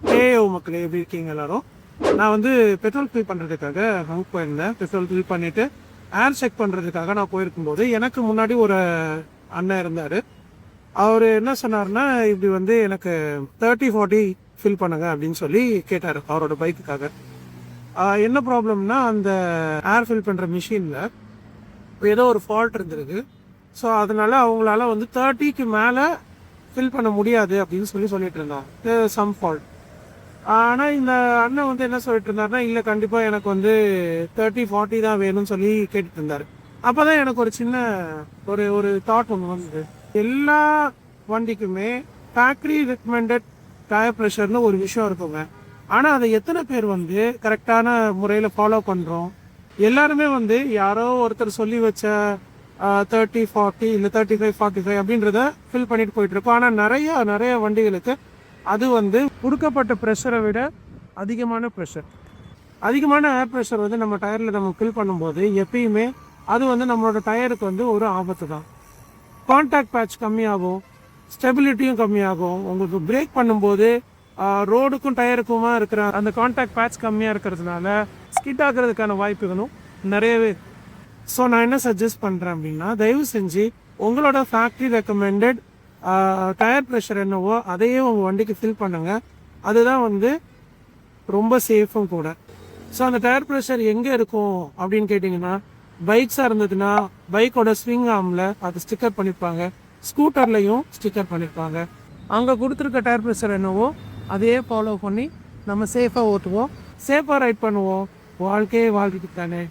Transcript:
மக்களே எப்படி இருக்கீங்க எல்லாரும்? நான் வந்து பெட்ரோல் ஃபில் பண்ணுறதுக்காக ஹவுஸ் போயிருந்தேன். பெட்ரோல் ஃபில் பண்ணிவிட்டு ஏர் செக் பண்ணுறதுக்காக நான் போயிருக்கும்போது எனக்கு முன்னாடி ஒரு அண்ணன் இருந்தார். அவர் என்ன சொன்னார்னா, இப்படி வந்து எனக்கு 30-40 ஃபில் பண்ணுங்க அப்படின்னு சொல்லி கேட்டார் அவரோட பைக்குக்காக. என்ன ப்ராப்ளம்னா, அந்த ஏர் ஃபில் பண்ணுற மிஷினில் ஏதோ ஒரு ஃபால்ட் இருந்திருக்கு. ஸோ அதனால அவங்களால வந்து 30க்கு மேலே ஃபில் பண்ண முடியாது அப்படின்னு சொல்லிட்டு இருந்தாங்க, சம் ஃபால்ட். ஆனால் இந்த அண்ணன் வந்து என்ன சொல்லிட்டு இருந்தாருன்னா, இல்லை கண்டிப்பாக எனக்கு வந்து 30-40 தான் வேணும்னு சொல்லி கேட்டுட்டு இருந்தார். அப்போ தான் எனக்கு ஒரு சின்ன ஒரு தாட் ஒன்று வந்தது. எல்லா வண்டிக்குமே ஃபேக்ட்ரி ரெக்கமெண்டட் டயர் ப்ரெஷர்னு ஒரு விஷயம் இருக்குங்க. ஆனால் அதை எத்தனை பேர் வந்து கரெக்டான முறையில் ஃபாலோ பண்ணுறோம்? எல்லாருமே வந்து யாரோ ஒருத்தர் சொல்லி வச்ச 30-40 இல்லை 35-45 அப்படின்றத ஃபில் பண்ணிட்டு போயிட்டு இருக்கோம். ஆனால் நிறைய வண்டிகளுக்கு அது வந்து கொடுக்கப்பட்ட ப்ரெஷரை விட அதிகமான ஏர் ப்ரெஷர் வந்து நம்ம டயரில் நம்ம ஃபில் பண்ணும்போது எப்பயுமே அது வந்து நம்மளோட டயருக்கு வந்து ஒரு ஆபத்து தான். கான்டாக்ட் பேட்ச் கம்மியாகும், ஸ்டெபிலிட்டியும் கம்மியாகும். உங்களுக்கு பிரேக் பண்ணும்போது ரோடுக்கும் டயருக்குமா இருக்கிற அந்த கான்டாக்ட் பேட்ச் கம்மியாக இருக்கிறதுனால ஸ்கிட் ஆகிறதுக்கான வாய்ப்புகளும் நிறையவே. ஸோ நான் என்ன சஜஸ்ட் பண்ணுறேன் அப்படின்னா, தயவு செஞ்சு உங்களோட ஃபேக்ட்ரி ரெக்கமெண்டட் டயர் ப்ரெஷர் என்னவோ அதையே உங்கள் வண்டிக்கு ஃபில் பண்ணுங்கள். அதுதான் வந்து ரொம்ப சேஃபும் கூட. ஸோ அந்த டயர் ப்ரெஷர் எங்கே இருக்கும் அப்படின்னு கேட்டிங்கன்னா, பைக்ஸாக இருந்ததுன்னா பைக்கோட ஸ்விங் ஆர்மில் அது ஸ்டிக்கர் பண்ணியிருப்பாங்க, ஸ்கூட்டர்லையும் ஸ்டிக்கர் பண்ணியிருப்பாங்க. அங்கே கொடுத்துருக்க டயர் ப்ரெஷர் என்னவோ அதையே ஃபாலோ பண்ணி நம்ம சேஃபாக ஓட்டுவோம், சேஃபாக ரைட் பண்ணுவோம். வாழ்க்கையே வாழ்க்கைக்கு தானே.